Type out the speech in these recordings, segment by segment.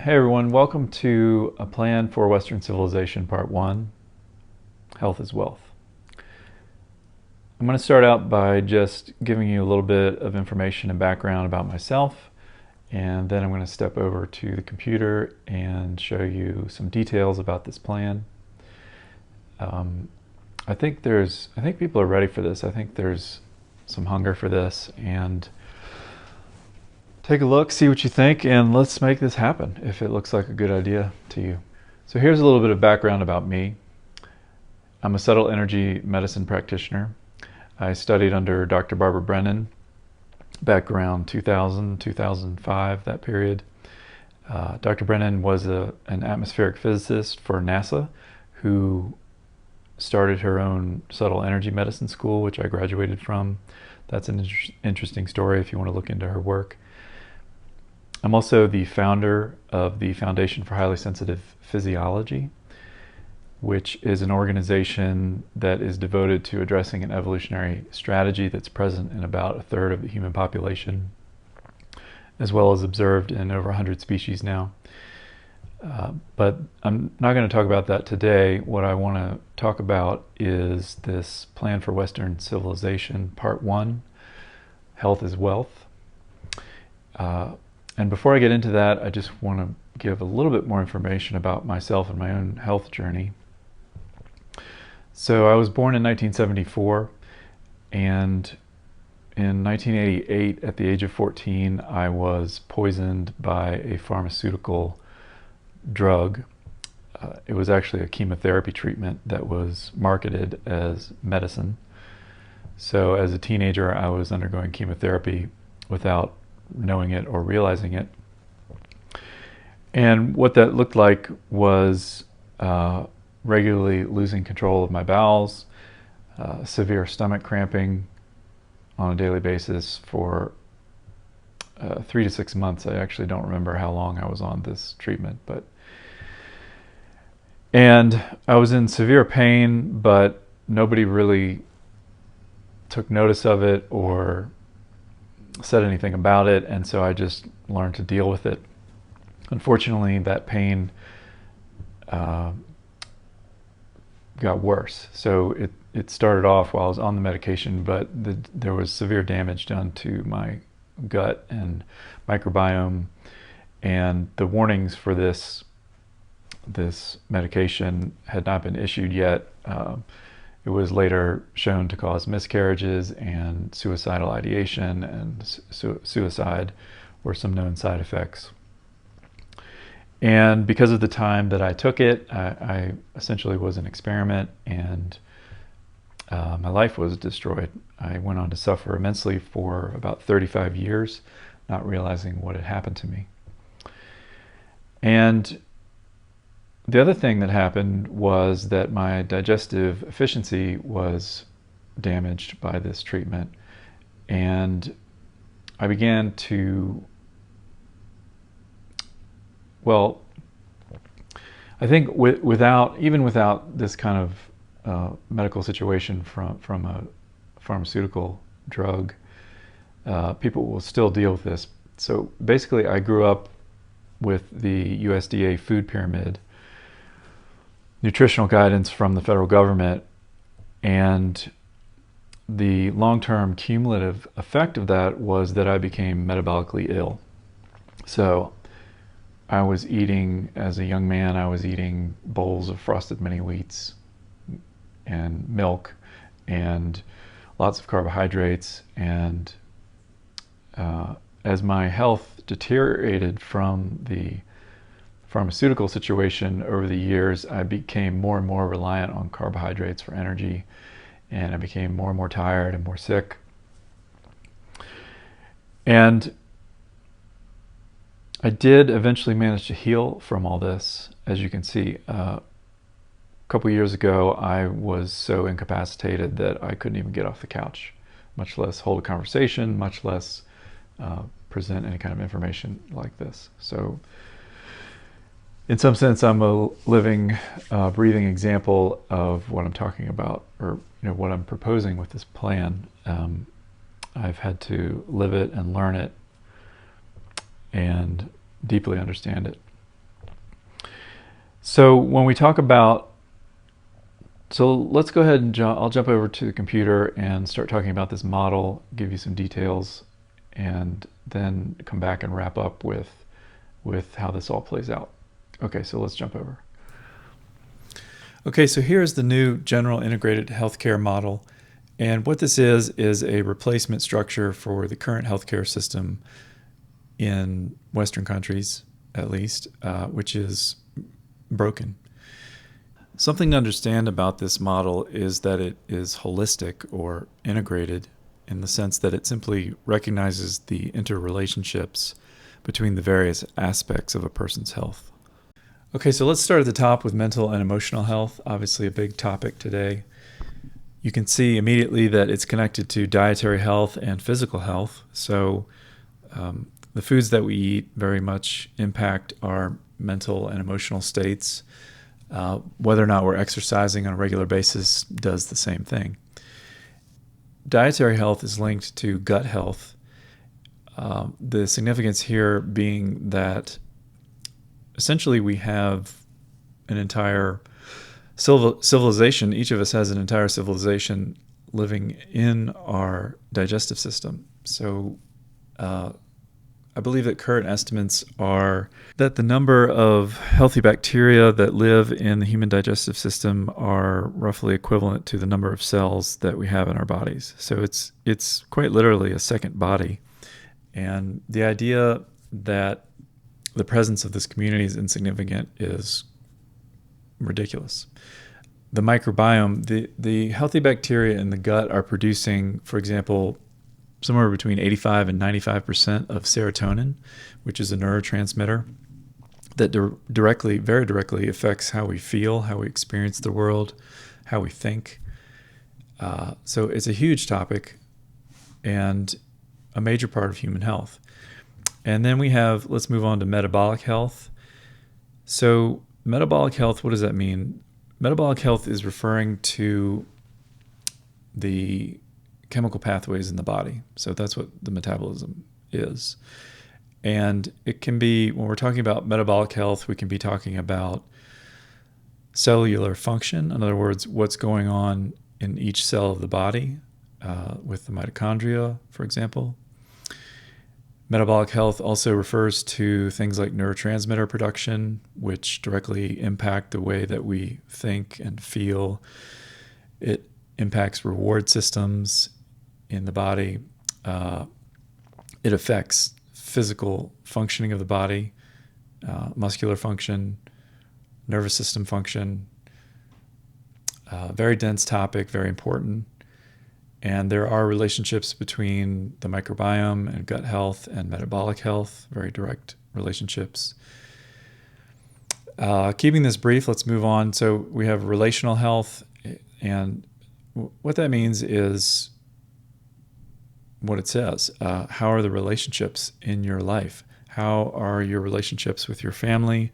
Hey everyone, welcome to A Plan for Western Civilization Part 1, Health is Wealth. I'm going to start out by just giving you a little bit of information and background about myself, and then I'm going to step over to the computer and show you some details about this plan. I think people are ready for this. I think there's some hunger for this, and take a look, see what you think, and let's make this happen if it looks like a good idea to you. So here's a little bit of background about me. I'm a subtle energy medicine practitioner. I studied under Dr. Barbara Brennan back around 2000, 2005, that period. Dr. Brennan was an atmospheric physicist for NASA who started her own subtle energy medicine school, which I graduated from. That's an interesting story if you want to look into her work. I'm also the founder of the Foundation for Highly Sensitive Physiology, which is an organization that is devoted to addressing an evolutionary strategy that's present in about a third of the human population, as well as observed in over 100 species now. But I'm not going to talk about that today. What I want to talk about is this Plan for Western Civilization, Part 1, Health is Wealth. And before I get into that, I just want to give a little bit more information about myself and my own health journey. So I was born in 1974, and in 1988, at the age of 14, I was poisoned by a pharmaceutical drug. It was actually a chemotherapy treatment that was marketed as medicine. So as a teenager, I was undergoing chemotherapy without knowing it or realizing it. And what that looked like was regularly losing control of my bowels, severe stomach cramping on a daily basis for 3 to 6 months. I actually don't remember how long I was on this treatment, and I was in severe pain, but nobody really took notice of it or said anything about it, and so I just learned to deal with it. Unfortunately, that pain got worse. So it started off while I was on the medication, but there was severe damage done to my gut and microbiome, and the warnings for this medication had not been issued yet. It was later shown to cause miscarriages and suicidal ideation, and suicide were some known side effects. And because of the time that I took it, I essentially was an experiment, and my life was destroyed. I went on to suffer immensely for about 35 years, not realizing what had happened to me. And the other thing that happened was that my digestive efficiency was damaged by this treatment, and I began to, well, I think even without this kind of medical situation from a pharmaceutical drug, people will still deal with this. So basically, I grew up with the USDA food pyramid, nutritional guidance from the federal government, and the long-term cumulative effect of that was that I became metabolically ill. So I was eating, as a young man, I was eating bowls of frosted mini wheats and milk and lots of carbohydrates, and as my health deteriorated from the pharmaceutical situation over the years, I became more and more reliant on carbohydrates for energy, and I became more and more tired and more sick. And I did eventually manage to heal from all this. As you can see, a couple years ago, I was so incapacitated that I couldn't even get off the couch, much less hold a conversation, much less present any kind of information like this. So in some sense, I'm a living, breathing example of what I'm talking about, or what I'm proposing with this plan. I've had to live it and learn it and deeply understand it. So when we talk about, so let's go ahead and I'll jump over to the computer and start talking about this model, give you some details, and then come back and wrap up with how this all plays out. Okay, so let's jump over. Okay, so here's the new general integrated healthcare model. And what this is a replacement structure for the current healthcare system in Western countries, at least, which is broken. Something to understand about this model is that it is holistic or integrated in the sense that it simply recognizes the interrelationships between the various aspects of a person's health. Okay, so let's start at the top with mental and emotional health, obviously a big topic today. You can see immediately that it's connected to dietary health and physical health. So the foods that we eat very much impact our mental and emotional states. Whether or not we're exercising on a regular basis does the same thing. Dietary health is linked to gut health. The significance here being that essentially we have an entire civilization. Each of us has an entire civilization living in our digestive system. So I believe that current estimates are that the number of healthy bacteria that live in the human digestive system are roughly equivalent to the number of cells that we have in our bodies. So it's quite literally a second body. And the idea that the presence of this community is insignificant is ridiculous. The microbiome, the healthy bacteria in the gut are producing, for example, somewhere between 85 and 95% of serotonin, which is a neurotransmitter that very directly affects how we feel, how we experience the world, how we think. So it's a huge topic and a major part of human health. And then let's move on to metabolic health. So metabolic health, what does that mean? Metabolic health is referring to the chemical pathways in the body. So that's what the metabolism is. And it can be, when we're talking about metabolic health, we can be talking about cellular function. In other words, what's going on in each cell of the body with the mitochondria, for example. Metabolic health also refers to things like neurotransmitter production, which directly impact the way that we think and feel. It impacts reward systems in the body. It affects physical functioning of the body, muscular function, nervous system function. Very dense topic, very important. And there are relationships between the microbiome and gut health and metabolic health, very direct relationships. Keeping this brief, let's move on. So we have relational health, and what that means is what it says. How are the relationships in your life? How are your relationships with your family,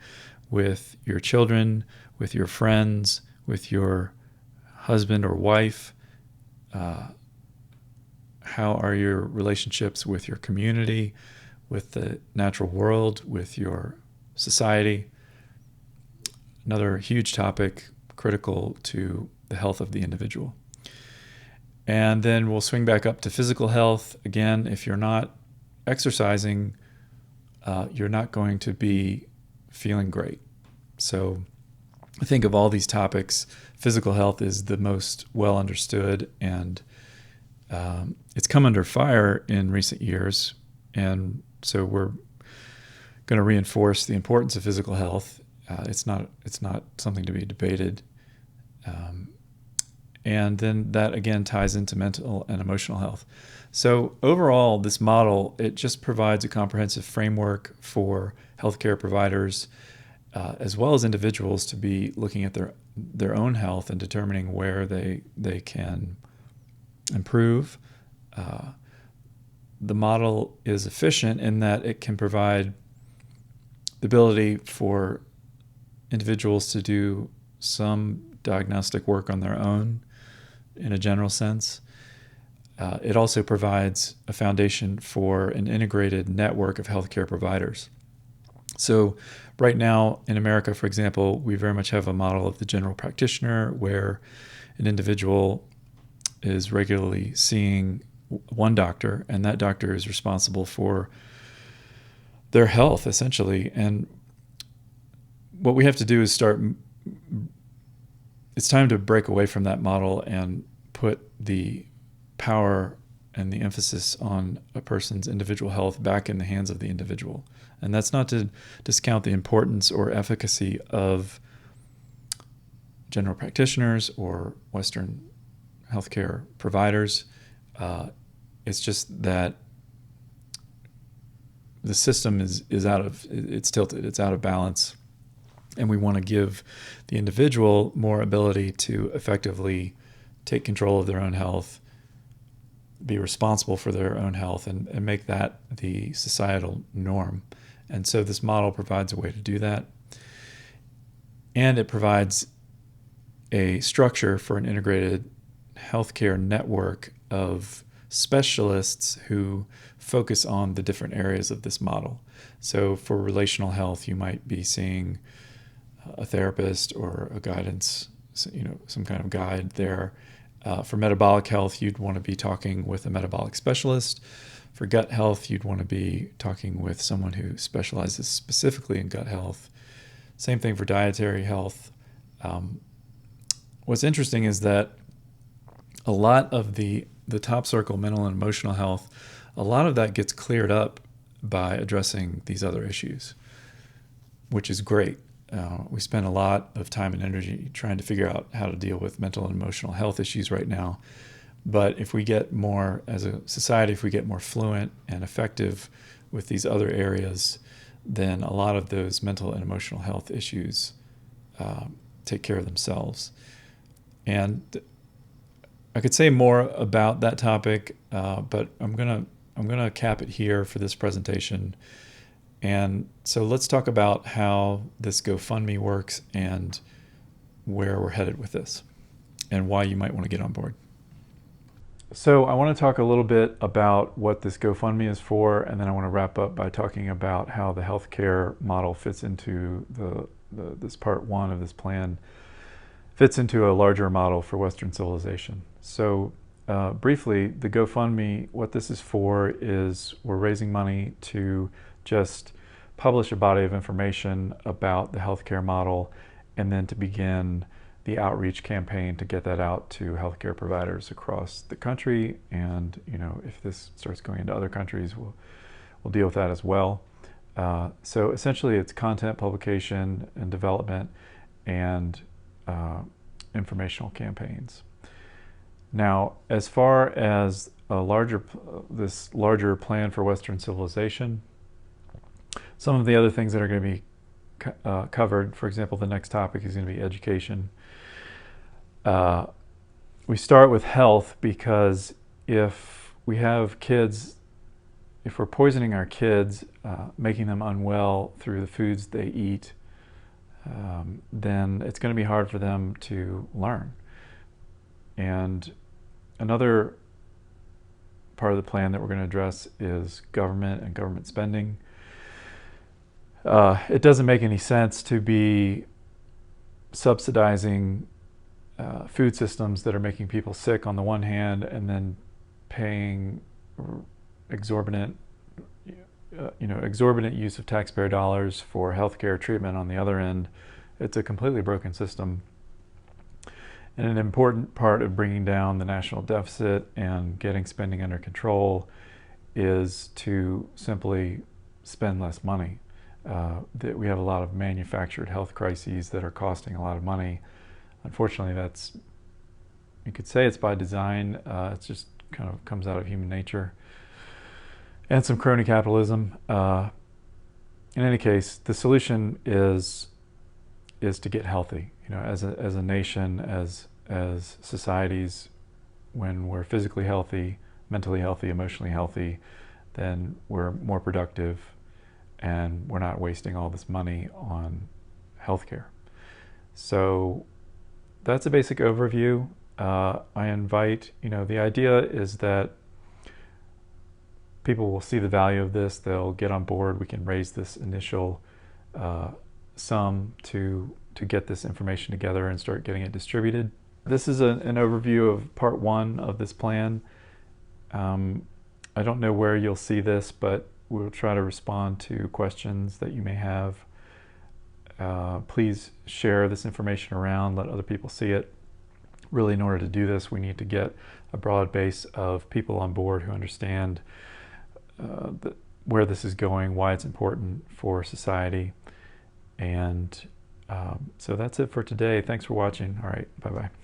with your children, with your friends, with your husband or wife? How are your relationships with your community, with the natural world, with your society? Another huge topic critical to the health of the individual. And then we'll swing back up to physical health. Again, if you're not exercising, you're not going to be feeling great. So I think of all these topics, physical health is the most well understood, and it's come under fire in recent years. And so we're going to reinforce the importance of physical health. It's not something to be debated. And then that again ties into mental and emotional health. So overall, this model, it just provides a comprehensive framework for healthcare providers as well as individuals to be looking at their own health and determining where they can improve. The model is efficient in that it can provide the ability for individuals to do some diagnostic work on their own in a general sense. It also provides a foundation for an integrated network of healthcare providers. So right now in America, for example, we very much have a model of the general practitioner where an individual is regularly seeing one doctor, and that doctor is responsible for their health, essentially. And what we have to do is it's time to break away from that model and put the power and the emphasis on a person's individual health back in the hands of the individual. And that's not to discount the importance or efficacy of general practitioners or Western healthcare providers. It's just that the system is it's tilted, it's out of balance. And we want to give the individual more ability to effectively take control of their own health, be responsible for their own health, and make that the societal norm. And so this model provides a way to do that. And it provides a structure for an integrated healthcare network of specialists who focus on the different areas of this model. So for relational health, you might be seeing a therapist or a guidance, some kind of guide there. For metabolic health, you'd want to be talking with a metabolic specialist. For gut health, you'd want to be talking with someone who specializes specifically in gut health. Same thing for dietary health. What's interesting is that a lot of the top circle, mental and emotional health, a lot of that gets cleared up by addressing these other issues, which is great. We spend a lot of time and energy trying to figure out how to deal with mental and emotional health issues right now. But if we get more, as a society, if we get more fluent and effective with these other areas, then a lot of those mental and emotional health issues take care of themselves. And I could say more about that topic, but I'm gonna cap it here for this presentation. And so let's talk about how this GoFundMe works and where we're headed with this and why you might want to get on board. So I want to talk a little bit about what this GoFundMe is for, and then I want to wrap up by talking about how the healthcare model fits into this part one of this plan, fits into a larger model for Western civilization. So briefly, the GoFundMe, what this is for is we're raising money to just publish a body of information about the healthcare model, and then to begin the outreach campaign to get that out to healthcare providers across the country. And if this starts going into other countries, we'll deal with that as well. So essentially, it's content publication and development and informational campaigns. Now, as far as this larger plan for Western civilization, some of the other things that are going to be covered, for example, the next topic is going to be education. We start with health because if we have kids, if we're poisoning our kids, making them unwell through the foods they eat, then it's going to be hard for them to learn. And another part of the plan that we're going to address is government and government spending. It doesn't make any sense to be subsidizing food systems that are making people sick on the one hand, and then paying exorbitant use of taxpayer dollars for healthcare treatment on the other end. It's a completely broken system. And an important part of bringing down the national deficit and getting spending under control is to simply spend less money. That we have a lot of manufactured health crises that are costing a lot of money. Unfortunately, you could say it's by design. It's just kind of comes out of human nature and some crony capitalism. In any case, the solution is to get healthy. As a nation, as societies, when we're physically healthy, mentally healthy, emotionally healthy, then we're more productive, and we're not wasting all this money on healthcare. So that's a basic overview. I invite, the idea is that people will see the value of this, they'll get on board, we can raise this initial some to get this information together and start getting it distributed. This is an overview of part one of this plan. I don't know where you'll see this, but we'll try to respond to questions that you may have. Please share this information around, let other people see it. Really, in order to do this, we need to get a broad base of people on board who understand where this is going, why it's important for society. And so that's it for today. Thanks for watching. All right, bye-bye.